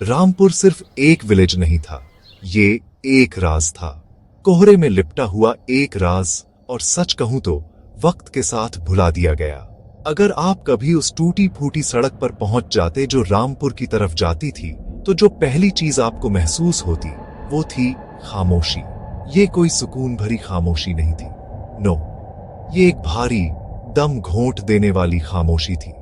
रामपुर सिर्फ एक विलेज नहीं था, ये एक राज था। कोहरे में लिपटा हुआ एक राज, और सच कहूं तो वक्त के साथ भुला दिया गया। अगर आप कभी उस टूटी फूटी सड़क पर पहुंच जाते जो रामपुर की तरफ जाती थी, तो जो पहली चीज आपको महसूस होती वो थी खामोशी। ये कोई सुकून भरी खामोशी नहीं थी, नो, ये एक भारी, दम घोंट देने वाली खामोशी थी।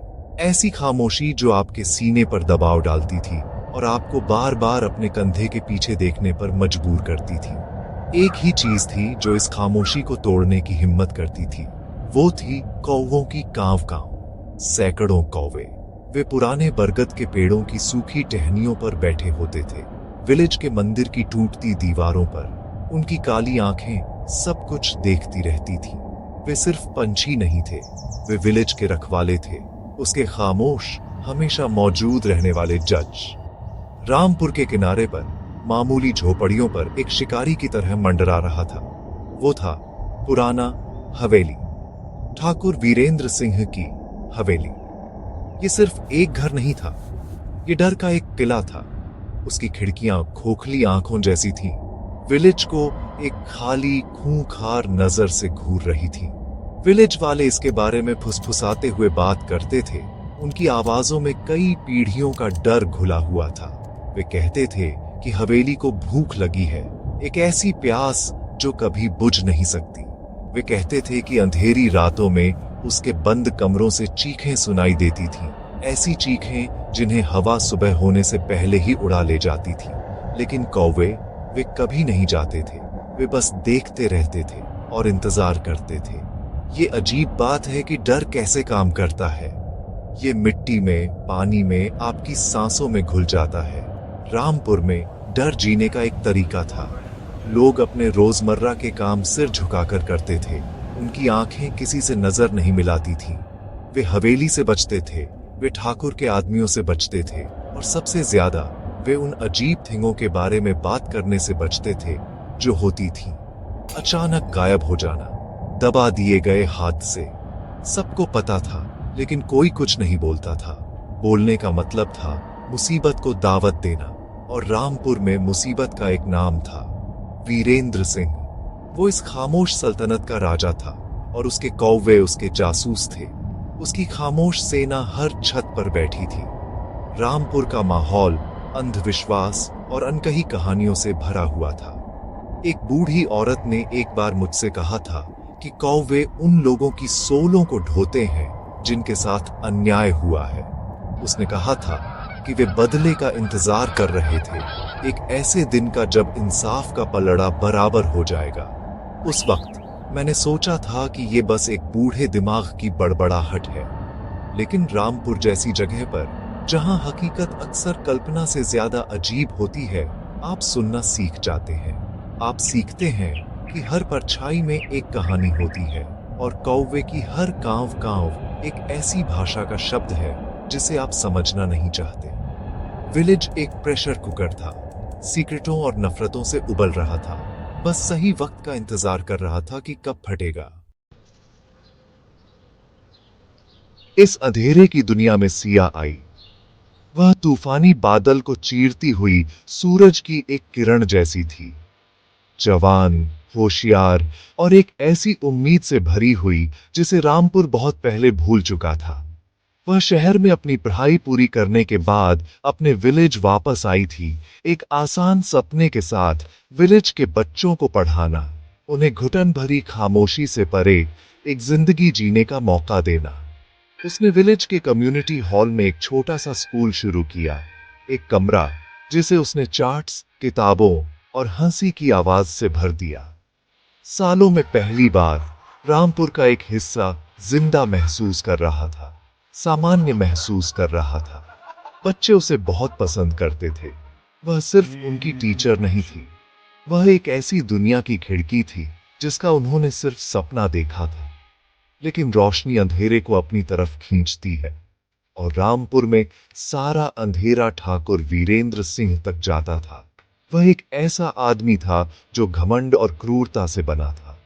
ऐसी खामोशी जो आपके सीने पर दबाव डालती थी और आपको बार बार अपने कंधे के पीछे देखने पर मजबूर करती थी। एक ही चीज थी जो इस खामोशी को तोड़ने की हिम्मत करती थी, वो थी कौवों की कांव कांव। सैकड़ों कौवे वे पुराने बरगद के पेड़ों की सूखी टहनियों पर बैठे होते थे, विलेज के मंदिर की टूटती दीवारों पर। उनकी काली आंखें सब कुछ देखती रहती थी। वे सिर्फ पंछी नहीं थे, वे विलेज के रखवाले थे, उसके खामोश, हमेशा मौजूद रहने वाले जज। रामपुर के किनारे पर मामूली झोपड़ियों पर एक शिकारी की तरह मंडरा रहा था। वो था पुराना हवेली, ठाकुर वीरेंद्र सिंह की हवेली। ये सिर्फ एक घर नहीं था, ये डर का एक किला था। उसकी खिड़कियां खोखली आंखों जैसी थीं, विलेज को एक खाली खूंखार नजर से घूर रही थी। विलेज वाले इसके बारे में फुसफुसाते हुए बात करते थे। उनकी आवाजों में कई पीढ़ियों का डर घुला हुआ था। वे कहते थे कि हवेली को भूख लगी है, एक ऐसी प्यास जो कभी बुझ नहीं सकती। वे कहते थे कि अंधेरी रातों में उसके बंद कमरों से चीखें सुनाई देती थीं, ऐसी चीखें जिन्हें हवा सुबह होने से पहले ही उड़ा ले जाती थी। लेकिन कौवे वे कभी नहीं जाते थे, वे बस देखते रहते थे और इंतजार करते थे। ये अजीब बात है कि डर कैसे काम करता है। ये मिट्टी में, पानी में, आपकी सांसों में घुल जाता है। रामपुर में डर जीने का एक तरीका था। लोग अपने रोजमर्रा के काम सिर झुकाकर करते थे। उनकी आंखें किसी से नजर नहीं मिलाती थीं। वे हवेली से बचते थे, वे ठाकुर के आदमियों से बचते थे, और सबसे ज्यादा वे उन अजीब थिंगों के बारे में बात करने से बचते थे जो होती थी। अचानक गायब हो जाना, दबा दिए गए हाथ से। सबको पता था, लेकिन कोई कुछ नहीं बोलता था। बोलने का मतलब था मुसीबत को दावत देना, और रामपुर में मुसीबत का एक नाम था, वीरेंद्र सिंह। वो इस खामोश सल्तनत का राजा था, और उसके कौवे उसके जासूस थे। उसकी खामोश सेना हर छत पर बैठी थी। रामपुर का माहौल अंधविश्वास और अनकही कहानियों से भरा हुआ था। एक बूढ़ी औरत ने एक बार मुझसे कहा था कि कौवे उन लोगों की सोलों को ढोते हैं जिनके साथ अन्याय हुआ है। उसने कहा था कि वे बदले का इंतजार कर रहे थे, एक ऐसे दिन का जब इंसाफ का पलड़ा बराबर हो जाएगा। उस वक्त मैंने सोचा था कि ये बस एक बूढ़े दिमाग की बड़बड़ाहट है। लेकिन रामपुर जैसी जगह पर, जहां हकीकत अक्सर कल्पना से ज्यादा अजीब होती है, आप सुनना सीख जाते हैं। आप सीखते हैं कि हर परछाई में एक कहानी होती है, और कौवे की हर कांव कांव एक ऐसी भाषा का शब्द है जिसे आप समझना नहीं चाहते। विलेज एक प्रेशर कुकर था, सीक्रेटों और नफरतों से उबल रहा था, बस सही वक्त का इंतजार कर रहा था कि कब फटेगा। इस अंधेरे की दुनिया में सिया आई। वह तूफानी बादल को चीरती हुई सूरज की एक किरण जैसी थी, जवान, होशियार और एक ऐसी उम्मीद से भरी हुई जिसे रामपुर बहुत पहले भूल चुका था। वह शहर में अपनी पढ़ाई पूरी करने के बाद अपने विलेज वापस आई थी, एक आसान सपने के साथ, विलेज के बच्चों को पढ़ाना, उन्हें घुटन भरी खामोशी से परे एक जिंदगी जीने का मौका देना। उसने विलेज के कम्युनिटी हॉल में एक छोटा सा स्कूल शुरू किया, एक कमरा जिसे उसने चार्ट्स, किताबों और हंसी की आवाज से भर दिया। सालों में पहली बार रामपुर का एक हिस्सा जिंदा महसूस कर रहा था, सामान्य महसूस कर रहा था। बच्चे उसे बहुत पसंद करते थे। वह सिर्फ उनकी टीचर नहीं थी, वह एक ऐसी दुनिया की खिड़की थी जिसका उन्होंने सिर्फ सपना देखा था। लेकिन रोशनी अंधेरे को अपनी तरफ खींचती है, और रामपुर में सारा अंधेरा ठाकुर वीरेंद्र सिंह तक जाता था। वह एक ऐसा आदमी था जो घमंड और क्रूरता से बना था।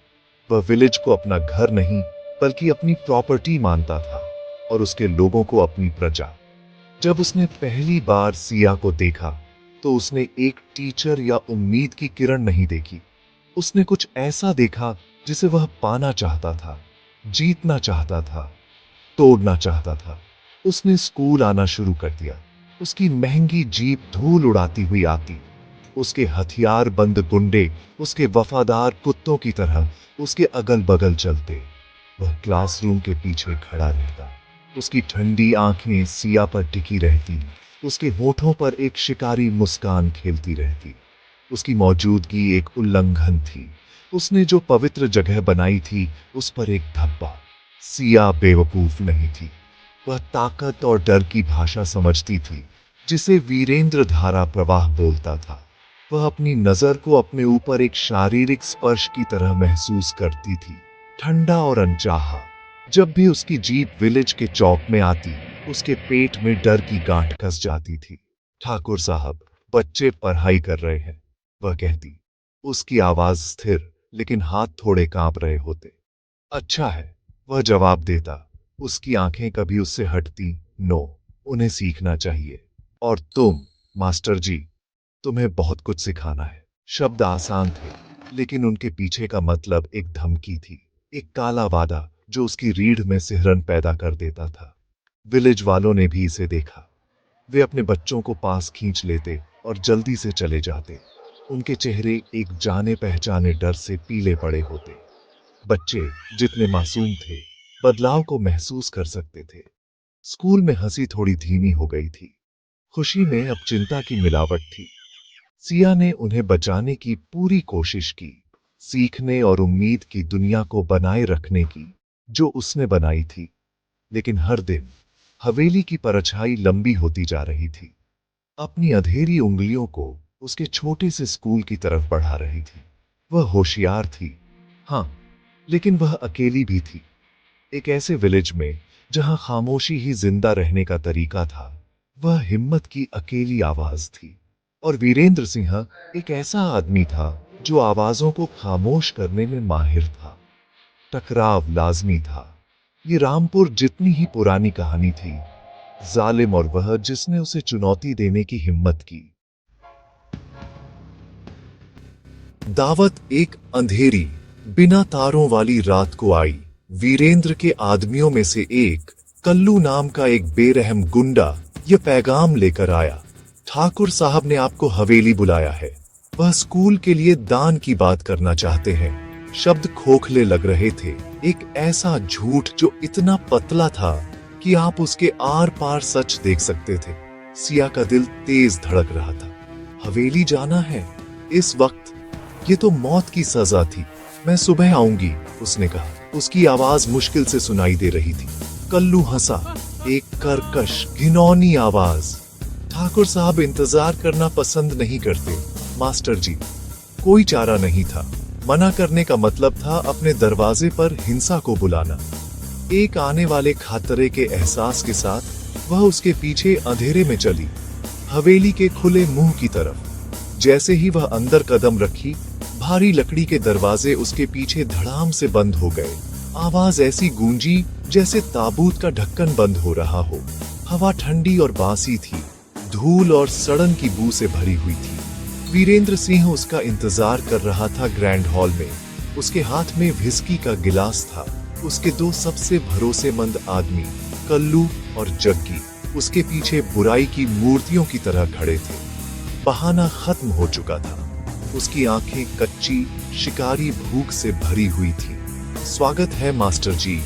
वह विलेज को अपना घर नहीं बल्कि अपनी प्रॉपर्टी मानता था, और उसके लोगों को अपनी प्रजा। जब उसने पहली बार सिया को देखा तो उसने एक टीचर या उम्मीद की किरण नहीं देखी। उसने कुछ ऐसा देखा जिसे वह पाना चाहता था, जीतना चाहता था, तोड़ना चाहता था। उसने स्कूल आना शुरू कर दिया। उसकी महंगी जीप धूल उड़ाती हुई आती, उसके हथियार बंद गुंडे उसके वफादार कुत्तों की तरह उसके अगल बगल चलते। वह क्लासरूम के पीछे खड़ा रहता, उसकी ठंडी आंखें सिया पर टिकी रहती, उसके होठों पर एक शिकारी मुस्कान खेलती रहती। उसकी मौजूदगी एक उल्लंघन थी। उसने जो पवित्र जगह बनाई थी उस पर एक धब्बा। सिया बेवकूफ नहीं थी। वह ताकत और डर की भाषा समझती थी, जिसे वीरेंद्र धारा प्रवाह बोलता था। वह अपनी नजर को अपने ऊपर एक शारीरिक स्पर्श की तरह महसूस करती थी, ठंडा और अनचाहा। जब भी उसकी जीप विलेज के चौक में आती, उसके पेट में डर की गांठ कस जाती थी। ठाकुर साहब, बच्चे पढ़ाई कर रहे हैं, वह कहती। उसकी आवाज स्थिर, लेकिन हाथ थोड़े कांप रहे होते। अच्छा है, वह जवाब देता। उसकी आंखें कभी उससे हटती। नो, उन्हें सीखना चाहिए। और तुम, मास्टर जी, तुम्हें बहुत कुछ सिखाना है। शब्द आसान थे, लेकिन उनके पीछे का मतलब एक धमकी थी, एक काला वादा जो उसकी रीढ़ में सिहरन पैदा कर देता था। विलेज वालों ने भी इसे देखा। वे अपने बच्चों को पास खींच लेते और जल्दी से चले जाते। उनके चेहरे एक जाने पहचाने डर से पीले पड़े होते। बच्चे, जितने मासूम थे, बदलाव को महसूस कर सकते थे। स्कूल में हंसी थोड़ी धीमी हो गई थी। खुशी में अब चिंता की मिलावट थी। सिया ने उन्हें बचाने की पूरी कोशिश की, सीखने और उम्मीद की दुनिया को बनाए रखने की, जो उसने बनाई थी। लेकिन हर दिन हवेली की परछाई लंबी होती जा रही थी, अपनी अधेरी उंगलियों को उसके छोटे से स्कूल की तरफ बढ़ा रही थी। वह होशियार थी, हाँ, लेकिन वह अकेली भी थी। एक ऐसे विलेज में जहां खामोशी ही जिंदा रहने का तरीका था, वह हिम्मत की अकेली आवाज थी। और वीरेंद्र सिंह एक ऐसा आदमी था जो आवाजों को खामोश करने में माहिर था। टकराव लाजमी था। ये रामपुर जितनी ही पुरानी कहानी थी, जालिम और वह जिसने उसे चुनौती देने की हिम्मत की। दावत एक अंधेरी, बिना तारों वाली रात को आई। वीरेंद्र के आदमियों में से एक, कल्लू नाम का एक बेरहम गुंडा, यह पैगाम लेकर आया। ठाकुर साहब ने आपको हवेली बुलाया है। वह स्कूल के लिए दान की बात करना चाहते हैं। शब्द खोखले लग रहे थे। एक ऐसा झूठ जो इतना पतला था कि आप उसके आर पार सच देख सकते थे। सिया का दिल तेज धड़क रहा था। हवेली जाना है इस वक्त? ये तो मौत की सजा थी। मैं सुबह आऊंगी, उसने कहा। उसकी आवाज मुश्किल से सुनाई दे रही थी। कल्लू हंसा, एक कर्कश, घिनौनी आवाज। ठाकुर साहब इंतजार करना पसंद नहीं करते, मास्टर जी। कोई चारा नहीं था। मना करने का मतलब था अपने दरवाजे पर हिंसा को बुलाना। एक आने वाले खातरे के एहसास के साथ वह उसके पीछे अंधेरे में चली, हवेली के खुले मुंह की तरफ। जैसे ही वह अंदर कदम रखी, भारी लकड़ी के दरवाजे उसके पीछे धड़ाम से बंद हो गए। आवाज ऐसी गूंजी जैसे ताबूत का ढक्कन बंद हो रहा हो। हवा ठंडी और बासी थी, धूल और सड़न की बू से भरी हुई थी। वीरेंद्र सिंह उसका इंतजार कर रहा था ग्रैंड हॉल में। उसके हाथ में व्हिस्की का गिलास था। उसके दो सबसे भरोसेमंद आदमी, कल्लू और जग्गी, उसके पीछे बुराई की मूर्तियों की तरह खड़े थे। बहाना खत्म हो चुका था। उसकी आंखें कच्ची, शिकारी भूख से भरी हुई थी। स्वागत है मास्टर जी,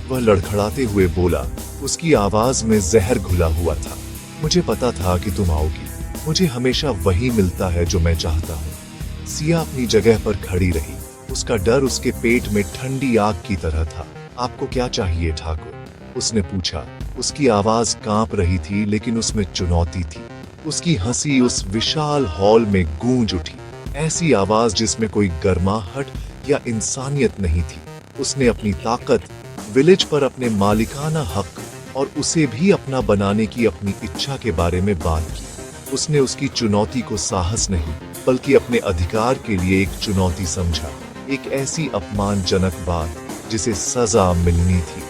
वह लड़खड़ाते हुए बोला। उसकी आवाज में जहर घुला हुआ था। मुझे पता था कि तुम आओगी। मुझे हमेशा वही मिलता है जो मैं चाहता हूँ। सिया अपनी जगह पर खड़ी रही। उसका डर उसके पेट में ठंडी आग की तरह था। आपको क्या चाहिए ठाकुर? उसने पूछा। उसकी आवाज कांप रही थी, लेकिन उसमें चुनौती थी। उसकी हंसी उस विशाल हॉल में गूंज उठी, ऐसी आवाज जिसमें कोई गर्माहट या इंसानियत नहीं थी। उसने अपनी ताकत, विलेज पर अपने मालिकाना हक और उसे भी अपना बनाने की अपनी इच्छा के बारे में बात की। उसने उसकी चुनौती को साहस नहीं, बल्कि अपने अधिकार के लिए एक चुनौती समझा। एक ऐसी अपमानजनक बात जिसे सजा मिलनी थी।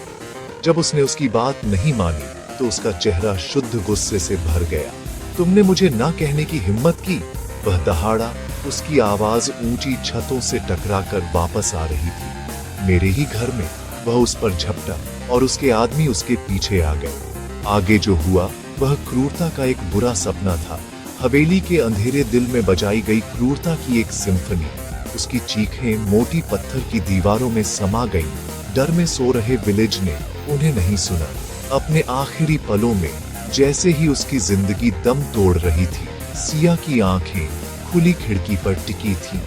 जब उसने उसकी बात नहीं मानी, तो उसका चेहरा शुद्ध गुस्से से भर गया। तुमने मुझे ना कहने की हिम्मत की? वह दहाड़ा। उसकी आवाज ऊंची छतों से टकराकर वापस आ रही थी। मेरे ही घर में। वह उस पर झपटा और उसके आदमी उसके पीछे आ गए। आगे जो हुआ वह क्रूरता का एक बुरा सपना था। हवेली के अंधेरे दिल में बजाई गई क्रूरता की एक सिम्फनी। उसकी चीखें मोटी पत्थर की दीवारों में समा गईं। डर में सो रहे विलेज ने उन्हें नहीं सुना। अपने आखिरी पलों में जैसे ही उसकी जिंदगी दम तोड़ रही थी, सिया की आंखें खुली खिड़की पर टिकी थीं।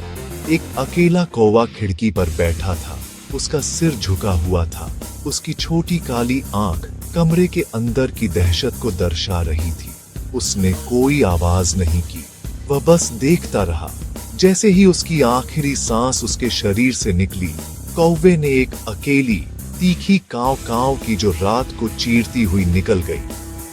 एक अकेला कौवा खिड़की पर बैठा था। उसका सिर झुका हुआ था। उसकी छोटी काली आंख कमरे के अंदर की दहशत को दर्शा रही थी। उसने कोई आवाज नहीं की। वह बस देखता रहा। जैसे ही उसकी आखिरी सांस उसके शरीर से निकली, कौवे ने एक अकेली तीखी काव काव की जो रात को चीरती हुई निकल गई।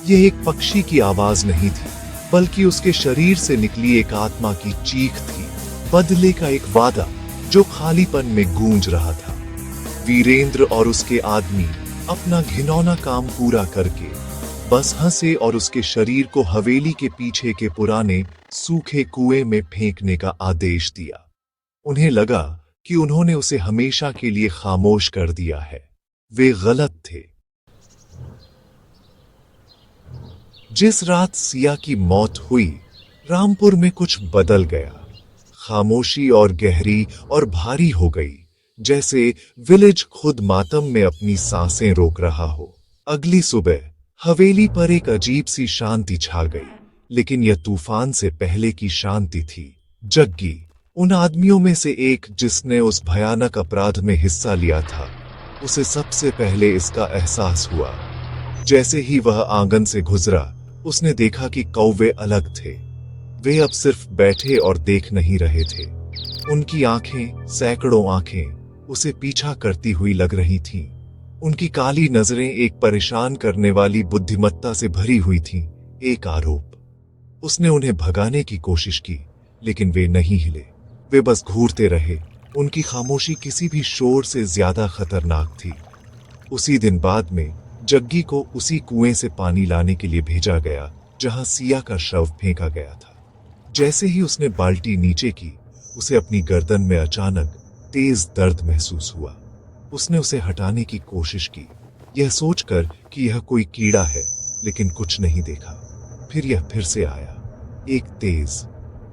यह एक पक्षी की आवाज नहीं थी, बल्कि उसके शरीर से निकली एक आत्मा की चीख थी। बदले का एक वादा जो खालीपन में गूंज रहा था। वीरेंद्र और उसके आदमी अपना घिनौना काम पूरा करके बस हंसे और उसके शरीर को हवेली के पीछे के पुराने सूखे कुएं में फेंकने का आदेश दिया। उन्हें लगा कि उन्होंने उसे हमेशा के लिए खामोश कर दिया है। वे गलत थे। जिस रात सिया की मौत हुई, रामपुर में कुछ बदल गया। खामोशी और गहरी और भारी हो गई, जैसे विलेज खुद मातम में अपनी सांसें रोक रहा हो। अगली सुबह हवेली पर एक अजीब सी शांति छा गई, लेकिन यह तूफान से पहले की शांति थी। जग्गी, उन आदमियों में से एक जिसने उस भयानक अपराध में हिस्सा लिया था, उसे सबसे पहले इसका एहसास हुआ। जैसे ही वह आंगन से गुजरा, उसने देखा कि कौवे अलग थे। वे अब सिर्फ बैठे और देख नहीं रहे थे। उनकी आंखें, सैकड़ों आंखें, उसे पीछा करती हुई लग रही थीं। उनकी काली नजरें एक परेशान करने वाली बुद्धिमत्ता से भरी हुई थीं। एक आरोप। उसने उन्हें भगाने की कोशिश की, लेकिन वे नहीं हिले। वे बस घूरते रहे। उनकी खामोशी किसी भी शोर से ज्यादा खतरनाक थी। उसी दिन बाद में जग्गी को उसी कुएं से पानी लाने के लिए भेजा गया जहां सिया का शव फेंका गया था। जैसे ही उसने बाल्टी नीचे की, उसे अपनी गर्दन में अचानक तेज दर्द महसूस हुआ। उसने उसे हटाने की कोशिश की, यह सोचकर कि यह कोई कीड़ा है, लेकिन कुछ नहीं देखा। फिर यह फिर से आया, एक तेज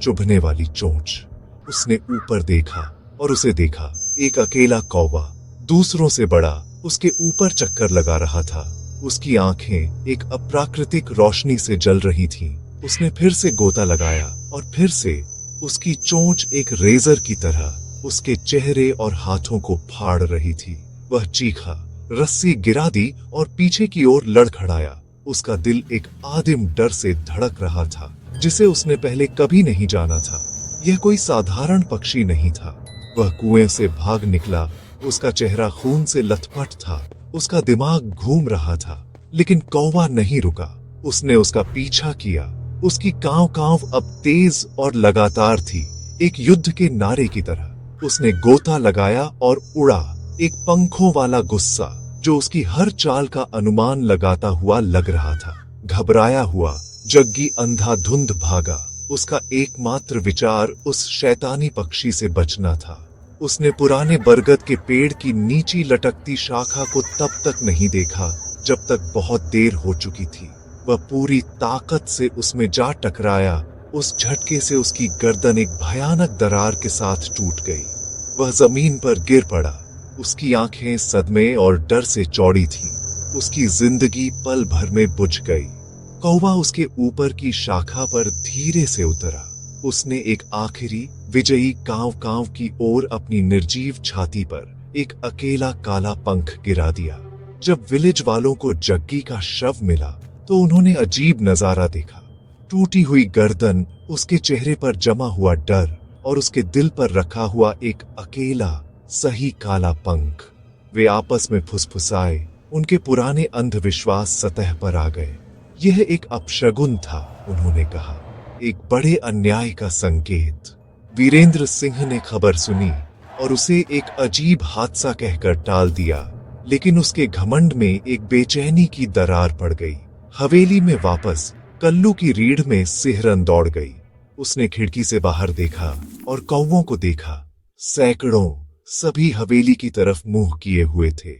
चुभने वाली चोंच। उसने ऊपर देखा और उसे देखा, एक अकेला कौवा, दूसरों से बड़ा, उसके ऊपर चक्कर लगा रहा था। उसकी आंखें एक अप्राकृतिक रोशनी से जल रही थीं। उसने फिर से गोता लगाया और फिर से उसकी चोंच एक रेजर की तरह उसके चेहरे और हाथों को फाड़ रही थी। वह चीखा, रस्सी गिरा दी और पीछे की ओर लड़खड़ाया। उसका दिल एक आदिम डर से धड़क रहा था, जिसे उसने पहले कभी नहीं जाना था। यह कोई साधारण पक्षी नहीं था। वह कुएं से भाग निकला। उसका चेहरा खून से लथपथ था। उसका दिमाग घूम रहा था, लेकिन कौवा नहीं रुका। उसने उसका पीछा किया। उसकी कांव कांव अब तेज और लगातार थी, एक युद्ध के नारे की तरह। उसने गोता लगाया और उड़ा, एक पंखों वाला गुस्सा जो उसकी हर चाल का अनुमान लगाता हुआ लग रहा था। घबराया हुआ जग्गी अंधाधुंध भागा। उसका एकमात्र विचार उस शैतानी पक्षी से बचना था। उसने पुराने बरगद के पेड़ की नीची लटकती शाखा को तब तक नहीं देखा जब तक बहुत देर हो चुकी थी। वह पूरी ताकत से उसमें जा टकराया। उस झटके से उसकी गर्दन एक भयानक दरार के साथ टूट गई। वह जमीन पर गिर पड़ा। उसकी आंखें सदमे और डर से चौड़ी थीं। उसकी जिंदगी पल भर में बुझ गई। कौवा उसके ऊपर की शाखा पर धीरे से उतरा। उसने एक आखिरी विजयी कांव कांव की ओर अपनी निर्जीव छाती पर एक अकेला काला पंख गिरा दिया। जब विलेज वालों को जग्गी का शव मिला तो उन्होंने अजीब नजारा देखा। टूटी हुई गर्दन, उसके चेहरे पर जमा हुआ डर और उसके दिल पर रखा हुआ एक अकेला सही काला पंख। वे आपस में फुसफुसाए। उनके पुराने अंधविश्वास सतह पर आ गए। यह एक अपशगुन था, उन्होंने कहा, एक बड़े अन्याय का संकेत। वीरेंद्र सिंह ने खबर सुनी और उसे एक अजीब हादसा कहकर टाल दिया, लेकिन उसके घमंड में एक बेचैनी की दरार पड़ गई। हवेली में वापस कल्लू की रीढ़ में सिहरन दौड़ गई। उसने खिड़की से बाहर देखा और कौवों को देखा। सैकड़ों, सभी हवेली की तरफ मुंह किए हुए थे,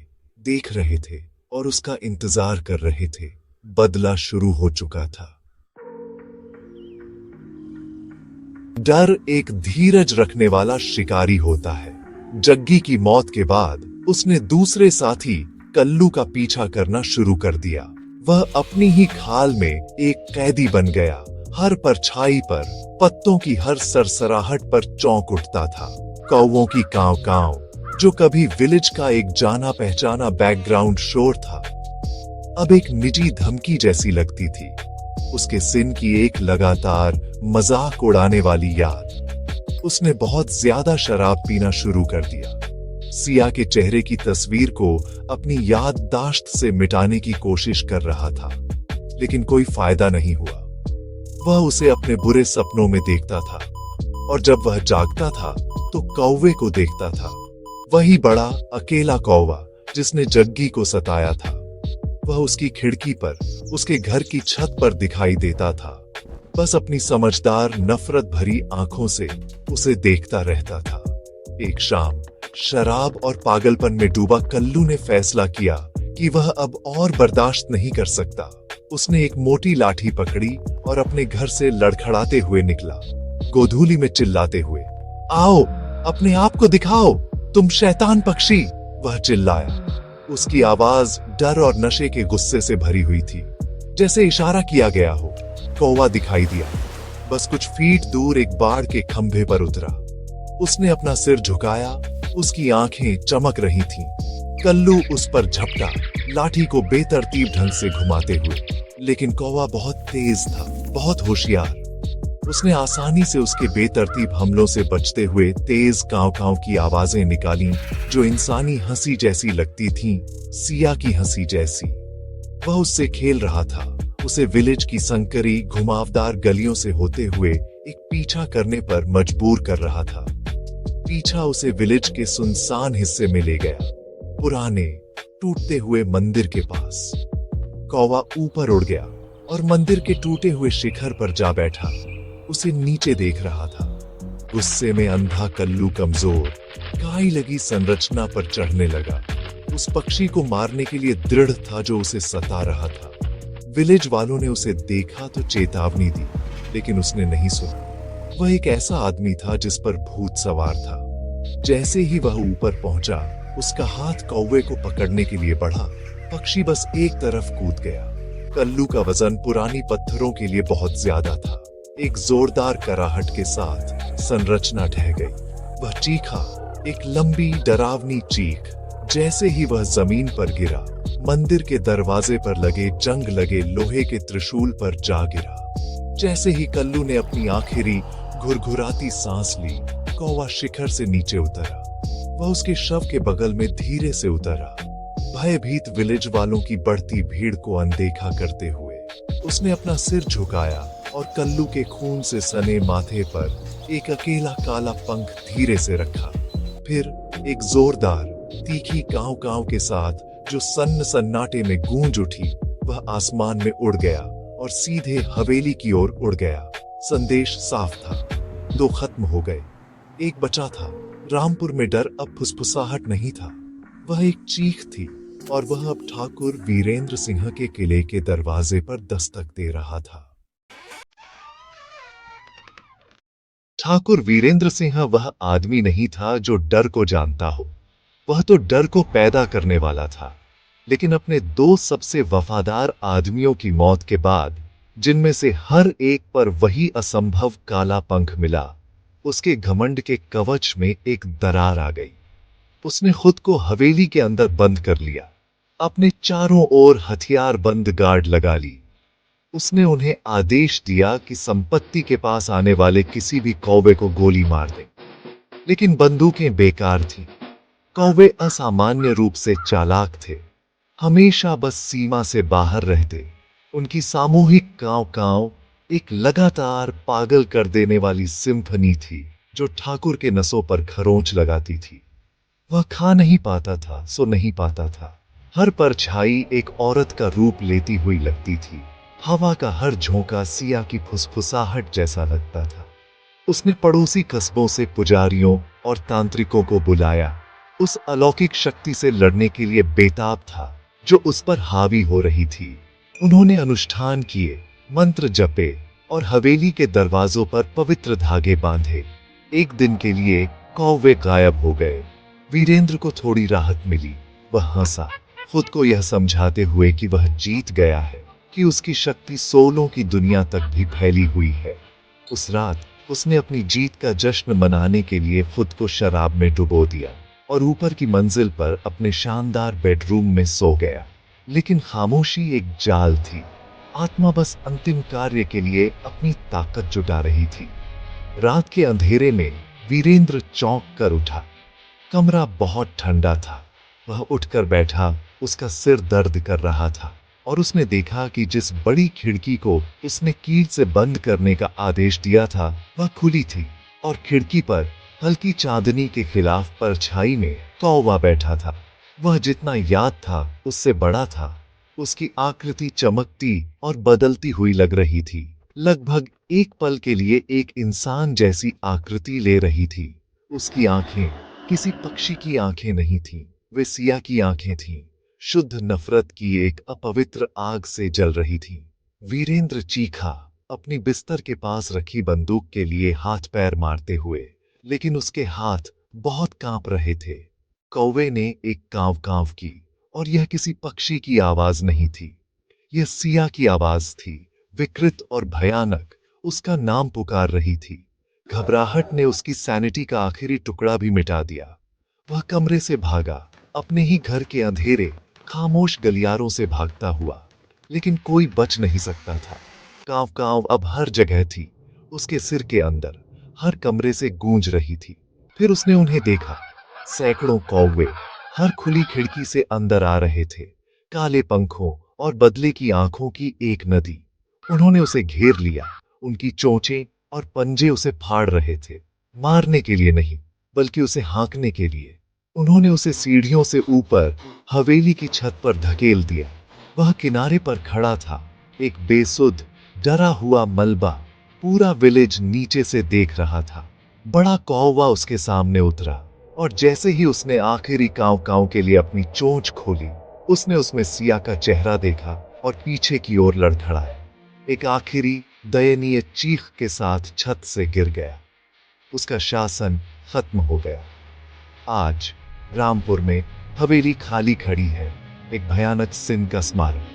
देख रहे थे और उसका इंतजार कर रहे थे। बदला शुरू हो चुका था। डर एक धीरज रखने वाला शिकारी होता है। जग्गी की मौत के बाद उसने दूसरे साथी कल्लू का पीछा करना शुरू कर दिया। वह अपनी ही खाल में एक कैदी बन गया। हर परछाई पर, पत्तों की हर सरसराहट पर चौंक उठता था। कौवों की कांव कांव, जो कभी विलेज का एक जाना पहचाना बैकग्राउंड शोर था, अब एक निजी धमकी जैसी लगती थी। उसके सिन की एक लगातार मजाक उड़ाने वाली याद। उसने बहुत ज्यादा शराब पीना शुरू कर दिया। सिया के चेहरे की तस्वीर को अपनी याददाश्त से मिटाने की कोशिश कर रहा था, लेकिन कोई फायदा नहीं हुआ। वह उसे अपने बुरे सपनों में देखता था और जब वह जागता था तो कौवे को देखता था। वही बड़ा अकेला कौवा जिसने जग्गी को सताया था। वह उसकी खिड़की पर, उसके घर की छत पर दिखाई देता था, बस अपनी समझदार नफरत भरी आंखों से उसे देखता रहता था। एक शाम शराब और पागलपन में डूबा कल्लू ने फैसला किया कि वह अब और बर्दाश्त नहीं कर सकता। उसने एक मोटी लाठी पकड़ी और अपने घर से लड़खड़ाते हुए निकला, गोधूली में चिल्लाते हुए, आओ, अपने आप को दिखाओ, तुम शैतान पक्षी। वह चिल्लाया। उसकी आवाज डर और नशे के गुस्से से भरी हुई थी, जैसे इशारा किया गया हो। कौवा दिखाई दिया, बस कुछ फीट दूर एक बाड़ के खंभे पर उतरा। उसने अपना सिर झुकाया, उसकी आंखें चमक रही थीं। कल्लू उस पर झपटा, लाठी को बेतरतीब ढंग से घुमाते हुए, लेकिन कौवा बहुत तेज था, बहुत होशियार। उसने आसानी से उसके बेतरतीब हमलों से बचते हुए तेज कांव कांव की आवाजें निकाली, जो इंसानी हंसी जैसी लगती थीं, सिया की हंसी जैसी। वह उससे खेल रहा था, उसे विलेज की संकरी घुमावदार गलियों से होते हुए एक पीछा करने पर मजबूर कर रहा था। पीछा उसे विलेज के सुनसान हिस्से में ले गया, पुराने टूटते हुए मंदिर के पास। कौवा ऊपर उड़ गया और मंदिर के टूटे हुए शिखर पर जा बैठा। उसे नीचे देख रहा था। गुस्से में अंधा कल्लू कमजोर, काई लगी संरचना पर चढ़ने लगा। उस पक्षी को मारने के लिए दृढ़ था जो उसे सता रहा था। विलेज वालों ने उसे देखा तो चेतावनी दी, लेकिन उसने नहीं सुना। वह एक ऐसा आदमी था जिस पर भूत सवार था। जैसे ही वह ऊपर पहुंचा, उसका हाथ कौवे को पकड़ने के लिए बढ़ा। पक्षी बस एक तरफ कूद गया। कल्लू का वजन पुरानी पत्थरों के लिए बहुत ज्यादा था। एक जोरदार कराहट के साथ संरचना ढह गई। वह चीखा, एक लंबी डरावनी चीख। जैसे ही वह जमीन पर गिरा, मंदिर के दरवाजे पर लगे जंग लगे लोहे के त्रिशूल पर जा गिरा। जैसे ही कल्लू ने अपनी आखिरी घुरघुराती सांस ली, कौवा शिखर से नीचे उतरा। वह उसके शव के बगल में धीरे से उतरा, भयभीत विलेज वालों की बढ़ती भीड़ को अनदेखा करते हुए। उसने अपना सिर झुकाया और कल्लू के खून से सने माथे पर एक अकेला काला पंख धीरे से रखा। फिर एक जोरदार तीखी कांव कांव के साथ, जो सन्नाटे में गूंज उठी, वह आसमान में उड़ गया और सीधे हवेली की ओर उड़ गया। संदेश साफ था, दो खत्म हो गए, एक बचा था। रामपुर में डर अब फुसफुसाहट नहीं था, वह एक चीख थी, और वह अब ठाकुर वीरेंद्र सिंह के किले के दरवाजे पर दस्तक दे रहा था। ठाकुर वीरेंद्र सिंह वह आदमी नहीं था जो डर को जानता हो, वह तो डर को पैदा करने वाला था। लेकिन अपने दो सबसे वफादार आदमियों की मौत के बाद, जिनमें से हर एक पर वही असंभव काला पंख मिला, उसके घमंड के कवच में एक दरार आ गई। उसने खुद को हवेली के अंदर बंद कर लिया, अपने चारों ओर हथियार बंद गार्ड लगा ली। उसने उन्हें आदेश दिया कि संपत्ति के पास आने वाले किसी भी कौवे को गोली मार दें। लेकिन बंदूकें बेकार थीं। कौवे असामान्य रूप से चालाक थे, हमेशा बस सीमा से बाहर रहते। उनकी सामूहिक कांव कांव एक लगातार पागल कर देने वाली सिम्फनी थी, जो ठाकुर के नसों पर खरोंच लगाती थी। वह खा नहीं पाता था, सो नहीं पाता था, हर परछाई एक औरत का रूप लेती हुई लगती थी। हवा का हर झोंका सिया की फुसफुसाहट जैसा लगता था। उसने पड़ोसी कस्बों से पुजारियों और तांत्रिकों को बुलाया। उस अलौकिक शक्ति से लड़ने के लिए बेताब था जो उस पर हावी हो रही थी। उन्होंने अनुष्ठान किए, मंत्र जपे और हवेली के दरवाजों पर पवित्र धागे बांधे। एक दिन के लिए कौवे गायब हो गए। वीरेंद्र को थोड़ी राहत मिली। वह हंसा, खुद को यह समझाते हुए कि वह जीत गया है, कि उसकी शक्ति सोलों की दुनिया तक भी फैली हुई है। उस रात उसने अपनी जीत का जश्न मनाने के लिए खुद को शराब में डुबो दिया और ऊपर की मंजिल पर अपने शानदार बेडरूम में सो गया। लेकिन खामोशी एक जाल थी। आत्मा बस अंतिम कार्य के लिए अपनी ताकत जुटा रही थी। रात के अंधेरे में वीरेंद्र चौंक कर उठा। कमरा बहुत ठंडा था। वह उठकर बैठा, उसका सिर दर्द कर रहा था और उसने देखा कि जिस बड़ी खिड़की को उसने कील से बंद करने का आदेश दिया था वह खुली थी और खिड़की पर हल्की चांदनी के खिलाफ परछाई में कौवा बैठा था। वह जितना याद था उससे बड़ा था। उसकी आकृति चमकती और बदलती हुई लग रही थी, लगभग एक पल के लिए एक इंसान जैसी आकृति ले रही थी। उसकी आंखें किसी पक्षी की आंखें नहीं थीं, वे सिया की आंखें थीं, शुद्ध नफरत की एक अपवित्र आग से जल रही थीं। वीरेंद्र चीखा, अपनी बिस्तर के पास रखी बंदूक के लिए हाथ पैर मारते हुए, लेकिन उसके हाथ बहुत कांप रहे थे। कौवे ने एक कांव कांव की और यह किसी पक्षी की आवाज नहीं थी, यह सिया की आवाज थी, विकृत और भयानक, उसका नाम पुकार रही थी। घबराहट ने उसकी सैनिटी का आखिरी टुकड़ा भी मिटा दिया। वह कमरे से भागा, अपने ही घर के अंधेरे खामोश गलियारों से भागता हुआ, लेकिन कोई बच नहीं सकता था। कांव कांव अब हर जगह थी, उसके सिर के अंदर, हर कमरे से गूंज रही थी। फिर उसने उन्हें देखा, सैकड़ों कौवे हर खुली खिड़की से अंदर आ रहे थे, काले पंखों और बदले की आंखों की एक नदी। उन्होंने उसे घेर लिया, उनकी चोंचें और पंजे उसे फाड़ रहे थे, मारने के लिए नहीं बल्कि उसे हाँकने के लिए। उन्होंने उसे सीढ़ियों से ऊपर हवेली की छत पर धकेल दिया। वह किनारे पर खड़ा था, एक बेसुध डरा हुआ मलबा, पूरा विलेज नीचे से देख रहा था। बड़ा कौवा उसके सामने उतरा और जैसे ही उसने आखिरी कांव कांव के लिए अपनी चोंच खोली, उसने उसमें सिया का चेहरा देखा और पीछे की ओर लड़खड़ाया। एक आखिरी दयनीय चीख के साथ छत से गिर गया। उसका शासन खत्म हो गया। आज रामपुर में हवेली खाली खड़ी है, एक भयानक सिंह का स्मारक,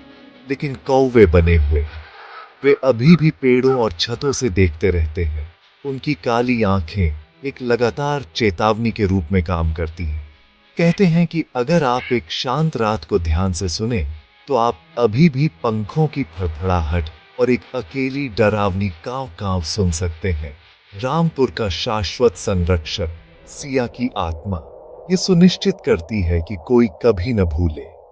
लेकिन कौवे बने हुए हैं। वे अभी भी पेड़ों और छतों से देखते रहते हैं। उनकी काली आंखें एक लगातार चेतावनी के रूप में काम करती हैं। कहते हैं कि अगर आप एक शांत रात को ध्यान से सुने तो आप अभी भी पंखों की फड़फड़ाहट और एक अकेली डरावनी कांव कांव सुन सकते हैं। रामपुर का शाश्वत संरक्षक सिया की आत्मा ये सुनिश्चित करती है कि कोई कभी न भूले